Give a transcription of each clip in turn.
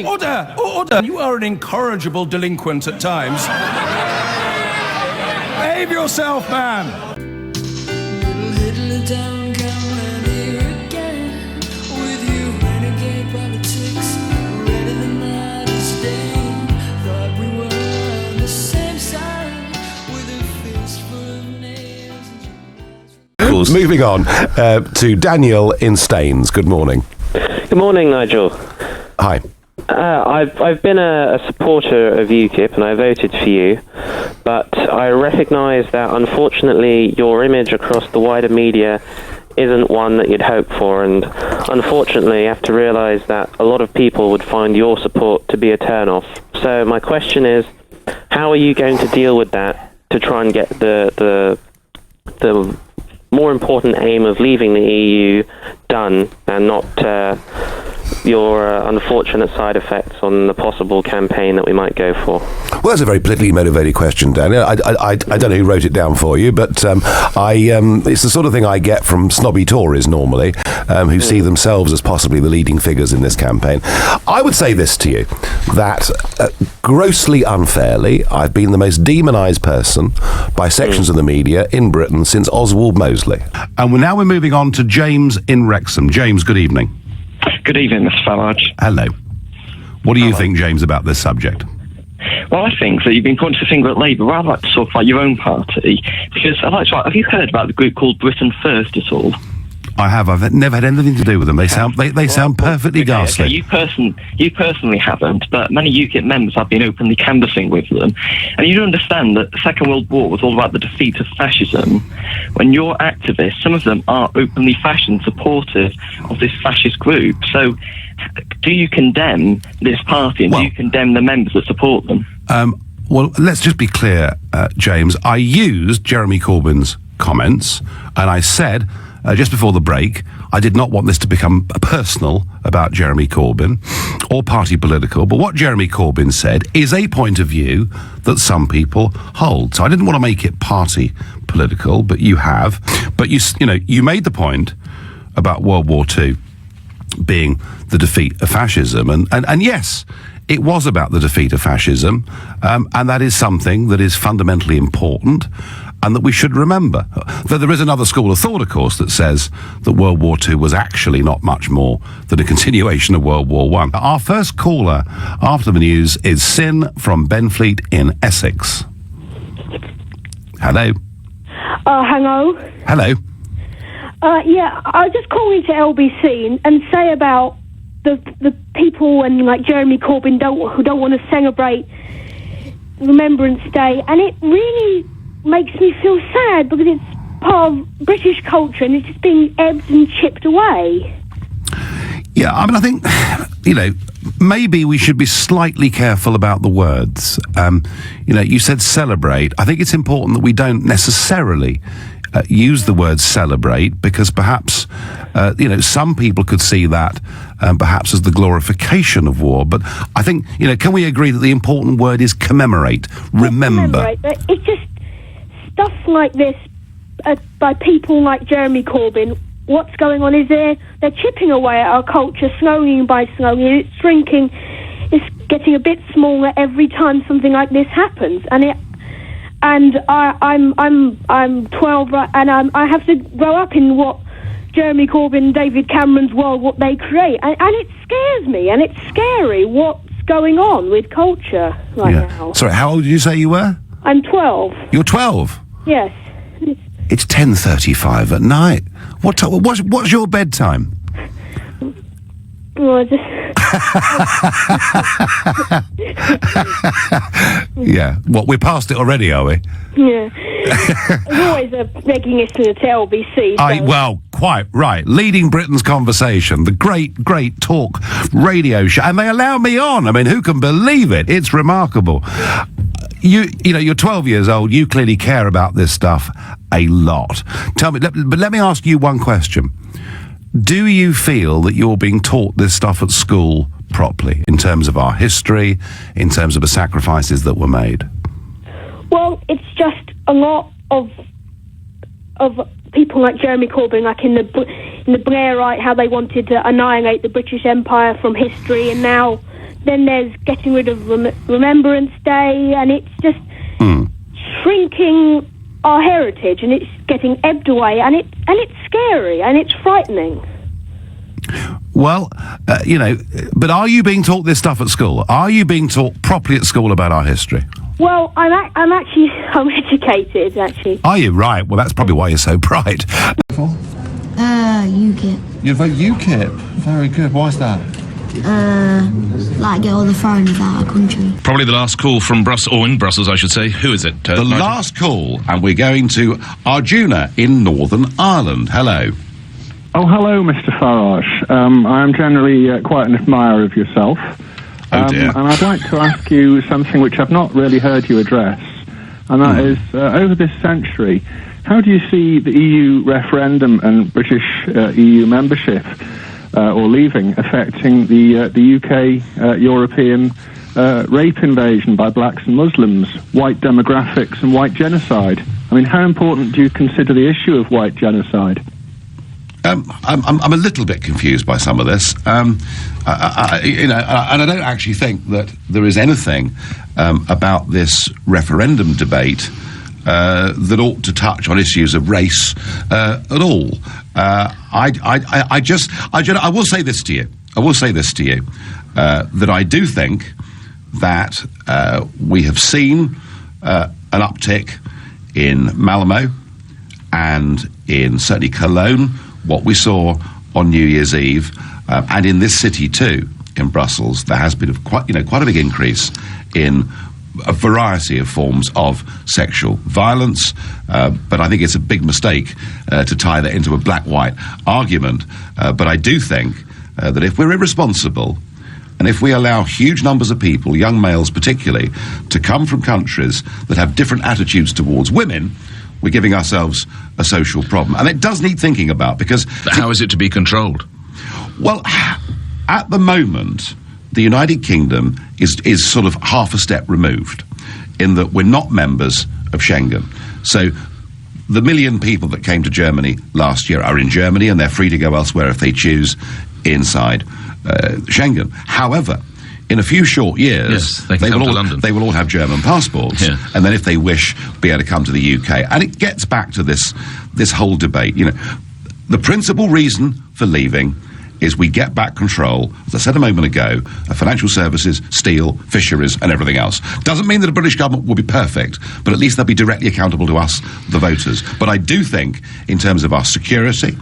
Order! Order! You are an incorrigible delinquent at times. Behave yourself, man! Little down, come here again. With you, renegade politics, redder than night is stain. Thought we were on the same side, with a fist full of nails. Moving on to Daniel in Staines. Good morning. Good morning, Nigel. Hi. I've been a supporter of UKIP and I voted for you, but I recognise that unfortunately your image across the wider media isn't one that you'd hope for, and unfortunately you have to realise that a lot of people would find your support to be a turn-off. So my question is, how are you going to deal with that to try and get the more important aim of leaving the EU done, and not your unfortunate side effects on the possible campaign that we might go for? Well, that's a very politically motivated question, Daniel. I don't know who wrote it down for you, but it's the sort of thing I get from snobby Tories normally, who see themselves as possibly the leading figures in this campaign. I would say this to you, that grossly unfairly, I've been the most demonised person by sections of the media in Britain since Oswald Mosley. And now we're moving on to James in Wrexham. James, good evening. Good evening, Mr. Farage. Hello. What do you think, James, about this subject? Well, I think that you've been pointing the finger at Labour. I'd like to talk about your own party, because I'd like to. Have you heard about the group called Britain First at all? I have. I've never had anything to do with them. They sound perfectly ghastly. Okay, you personally haven't, but many UKIP members have been openly canvassing with them. And you do understand that the Second World War was all about the defeat of fascism. When your activists, some of them are openly fashion supportive of this fascist group. So do you condemn this party, and do you condemn the members that support them? Well, let's just be clear, James. I used Jeremy Corbyn's comments, and I said, just before the break, I did not want this to become personal about Jeremy Corbyn or party political, but what Jeremy Corbyn said is a point of view that some people hold. So I didn't want to make it party political, but you have. But you made the point about World War II being the defeat of fascism, and yes, it was about the defeat of fascism, and that is something that is fundamentally important and that we should remember. Though there is another school of thought, of course, that says that World War II was actually not much more than a continuation of World War I. Our first caller after the news is Sin from Benfleet in Essex. Hello. Hello. Hello. Yeah, I was just calling to LBC and say about the people and like Jeremy Corbyn who don't want to celebrate Remembrance Day, and it really makes me feel sad because it's part of British culture and it's just being ebbed and chipped away. Yeah, I mean, I think, maybe we should be slightly careful about the words. You said celebrate. I think it's important that we don't necessarily use the word celebrate, because perhaps, some people could see that perhaps as the glorification of war. But I think, can we agree that the important word is commemorate, remember? Commemorate. It's just stuff like this by people like Jeremy Corbyn. What's going on is they're chipping away at our culture slowly by slowly. It's shrinking. It's getting a bit smaller every time something like this happens. I'm 12, and I have to grow up in what Jeremy Corbyn and David Cameron's world, what they create, and it scares me, and it's scary what's going on with culture now. Sorry, how old did you say you were? I'm 12. You're 12? Yes. It's 10:35 at night. What's your bedtime? Well, Yeah. What, we're past it already, are we? Yeah. There's always a begging listener to LBC. Well, quite right. Leading Britain's conversation, the great talk radio show, and they allow me on. I mean, who can believe it? It's remarkable. You're 12 years old. You clearly care about this stuff a lot. Tell me, but let me ask you one question. Do you feel that you're being taught this stuff at school properly, in terms of our history, in terms of the sacrifices that were made? Well, it's just a lot of people like Jeremy Corbyn, like in the Blairite, how they wanted to annihilate the British Empire from history, and now then there's getting rid of Remembrance Day, and it's just shrinking our heritage, and it's getting ebbed away, and it's scary, and it's frightening. Well, but are you being taught this stuff at school? Are you being taught properly at school about our history? Well, I'm educated, actually. Are you? Right. Well, that's probably why you're so bright. UKIP. You vote UKIP? Very good. Why is that? Like get all the foreigners out of the country. Probably the last call from Brussels, or in Brussels, I should say. Who is it? The Nigel? last call, and we're going to Arjuna in Northern Ireland. Hello. Oh, hello, Mr. Farage. I am generally quite an admirer of yourself. Oh dear. And I'd like to ask you something which I've not really heard you address, and that is, over this century, how do you see the EU referendum and British EU membership, or leaving, affecting the UK European rape invasion by blacks and Muslims, white demographics and white genocide? I mean, how important do you consider the issue of white genocide? I'm a little bit confused by some of this, and I don't actually think that there is anything about this referendum debate that ought to touch on issues of race at all. I will say this to you. That I do think that we have seen an uptick in Malmo and in certainly Cologne. What we saw on New Year's Eve, and in this city too, in Brussels, there has been quite a big increase in a variety of forms of sexual violence. But I think it's a big mistake to tie that into a black-white argument. But I do think that if we're irresponsible, and if we allow huge numbers of people, young males particularly, to come from countries that have different attitudes towards women, we're giving ourselves a social problem. And it does need thinking about, because... How is it to be controlled? Well, at the moment, the United Kingdom is sort of half a step removed, in that we're not members of Schengen. So the 1 million people that came to Germany last year are in Germany, and they're free to go elsewhere if they choose inside Schengen. However, in a few short years, yes, they will all have German passports, and then if they wish, be able to come to the UK. And it gets back to this whole debate. The principal reason for leaving is we get back control, as I said a moment ago, of financial services, steel, fisheries, and everything else. Doesn't mean that a British government will be perfect, but at least they'll be directly accountable to us, the voters. But I do think, in terms of our security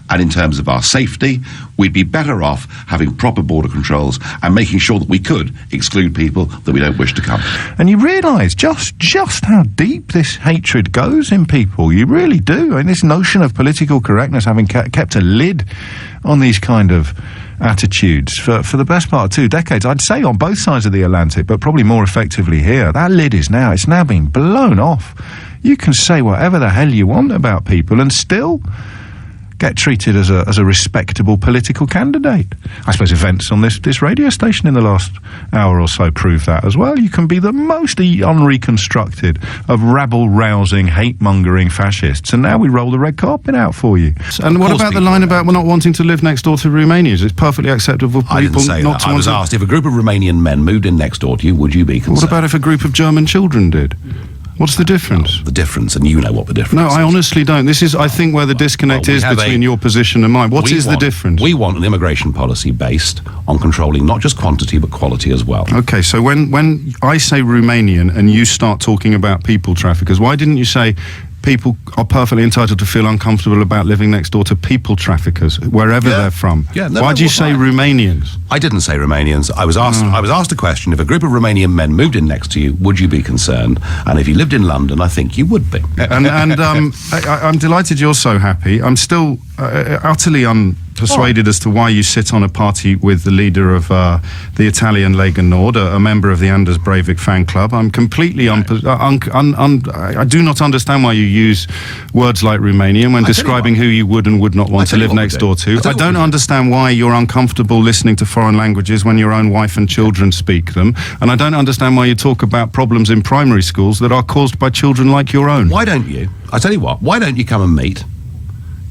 and in terms of our safety, we'd be better off having proper border controls and making sure that we could exclude people that we don't wish to come. And you realise just how deep this hatred goes in people. You really do. I mean, this notion of political correctness having kept a lid on these kind of attitudes for the best part of 2 decades, I'd say on both sides of the Atlantic, but probably more effectively here. That lid it's now been blown off. You can say whatever the hell you want about people and still get treated as a respectable political candidate. I suppose events on this radio station in the last hour or so prove that as well. You can be the most unreconstructed of rabble-rousing, hate-mongering fascists, and now we roll the red carpet out for you. And what about the line about we're not wanting to live next door to Romanians? It's perfectly acceptable for people I didn't say not that. to I want was to... asked, if a group of Romanian men moved in next door to you, would you be concerned? What about if a group of German children did? What's the difference? The difference, and you know what the difference No, is. I honestly don't. This is, I think, where the disconnect is between your position and mine. What is the difference? We want an immigration policy based on controlling not just quantity, but quality as well. Okay, so when I say Romanian and you start talking about people traffickers, why didn't you say people are perfectly entitled to feel uncomfortable about living next door to people traffickers, wherever they're from? Why do you say Romanians? I didn't say Romanians. I was asked a question. If a group of Romanian men moved in next to you, would you be concerned? And if you lived in London, I think you would be. And I'm delighted you're so happy. I'm still utterly unpersuaded as to why you sit on a party with the leader of the Italian Lega Nord, a member of the Anders Breivik fan club. I'm completely I do not understand why you use words like Romanian when describing who you would and would not want to live next door to. I don't understand why you're uncomfortable listening to foreign languages when your own wife and children speak them. And I don't understand why you talk about problems in primary schools that are caused by children like your own. Why don't you? I tell you what, why don't you come and meet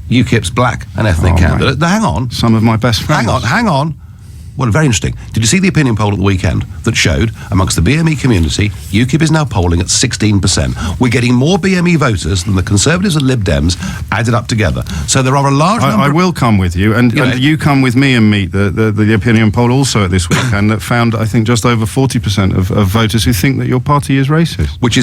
UKIP's black and ethnic candidate? Hang on. Some of my best friends. Hang on. Well, very interesting. Did you see the opinion poll at the weekend that showed amongst the BME community, UKIP is now polling at 16%. We're getting more BME voters than the Conservatives and Lib Dems added up together. So there are a large number... I will come with you, and you come with me and meet the opinion poll also at this weekend that found, I think, just over 40% of voters who think that your party is racist. What do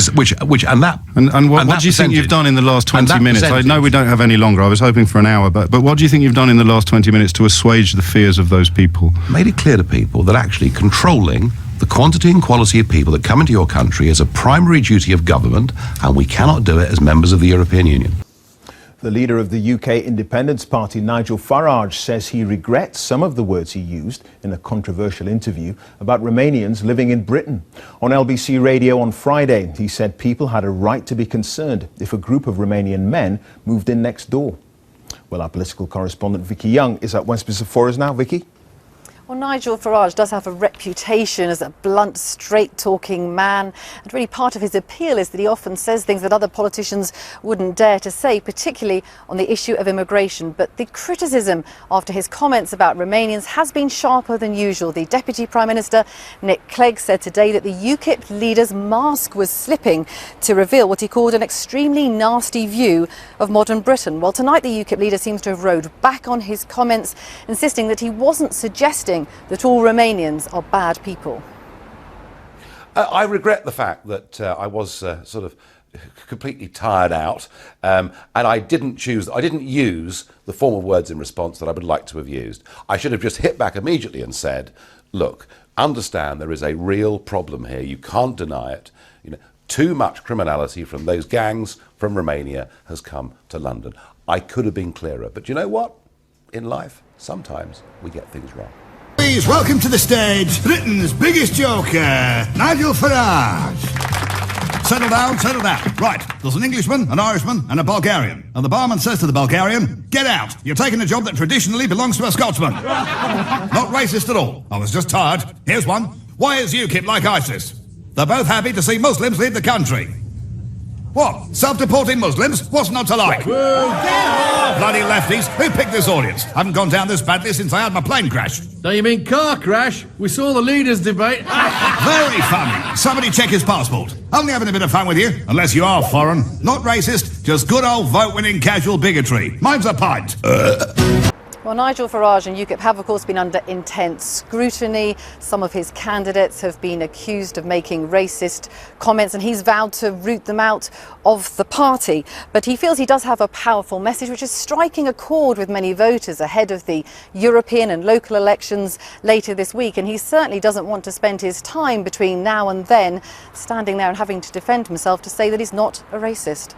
you think you've done in the last 20 minutes? I know we don't have any longer. I was hoping for an hour, but what do you think you've done in the last 20 minutes to assuage the fears of those people? Made it clear to people that actually controlling the quantity and quality of people that come into your country is a primary duty of government, and we cannot do it as members of the European Union. The leader of the UK Independence Party, Nigel Farage, says he regrets some of the words he used in a controversial interview about Romanians living in Britain. On LBC Radio on Friday, he said people had a right to be concerned if a group of Romanian men moved in next door. Well, our political correspondent Vicky Young is at Westminster for us now. Vicky? Well, Nigel Farage does have a reputation as a blunt, straight-talking man, and really part of his appeal is that he often says things that other politicians wouldn't dare to say, particularly on the issue of immigration. But the criticism after his comments about Romanians has been sharper than usual. The Deputy Prime Minister, Nick Clegg, said today that the UKIP leader's mask was slipping to reveal what he called an extremely nasty view of modern Britain. Well, tonight the UKIP leader seems to have rode back on his comments, insisting that he wasn't suggesting that all Romanians are bad people. I regret the fact that I was sort of completely tired out, and I didn't use the form of words in response that I would like to have used. I should have just hit back immediately and said, look, understand there is a real problem here. You can't deny it. Too much criminality from those gangs from Romania has come to London. I could have been clearer, but you know what? In life, sometimes we get things wrong. Please welcome to the stage Britain's biggest joker, Nigel Farage. Settle down, settle down. Right, there's an Englishman, an Irishman and a Bulgarian. And the barman says to the Bulgarian, get out. You're taking a job that traditionally belongs to a Scotsman. Not racist at all. I was just tired. Here's one. Why is UKIP like ISIS? They're both happy to see Muslims leave the country. What? Self-deporting Muslims? What's not to like? Bloody lefties. Who picked this audience? Haven't gone down this badly since I had my plane crash. No, you mean car crash? We saw the leaders' debate. Very funny. Somebody check his passport. Only having a bit of fun with you, unless you are foreign. Not racist, just good old vote-winning casual bigotry. Mine's a pint. Well, Nigel Farage and UKIP have, of course, been under intense scrutiny. Some of his candidates have been accused of making racist comments, and he's vowed to root them out of the party. But he feels he does have a powerful message, which is striking a chord with many voters ahead of the European and local elections later this week. And he certainly doesn't want to spend his time between now and then standing there and having to defend himself to say that he's not a racist.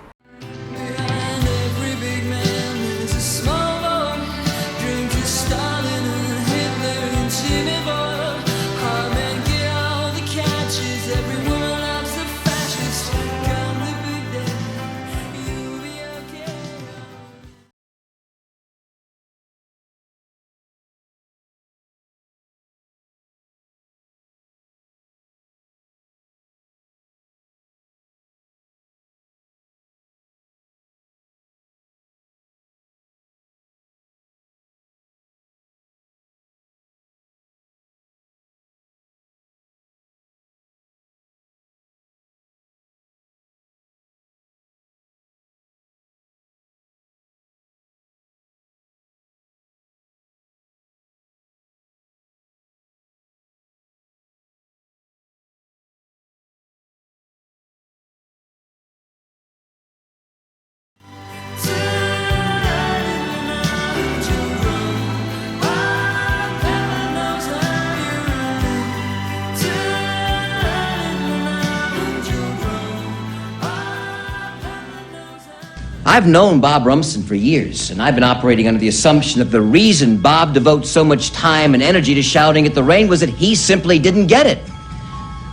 I've known Bob Rumson for years, and I've been operating under the assumption that the reason Bob devotes so much time and energy to shouting at the rain was that he simply didn't get it.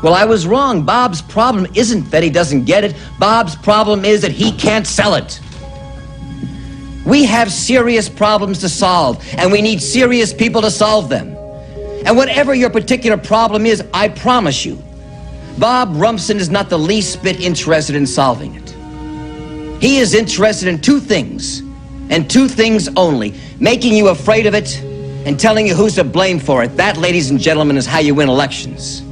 Well, I was wrong. Bob's problem isn't that he doesn't get it. Bob's problem is that he can't sell it. We have serious problems to solve, and we need serious people to solve them. And whatever your particular problem is, I promise you, Bob Rumson is not the least bit interested in solving it. He is interested in two things, and two things only: making you afraid of it and telling you who's to blame for it. That, ladies and gentlemen, is how you win elections.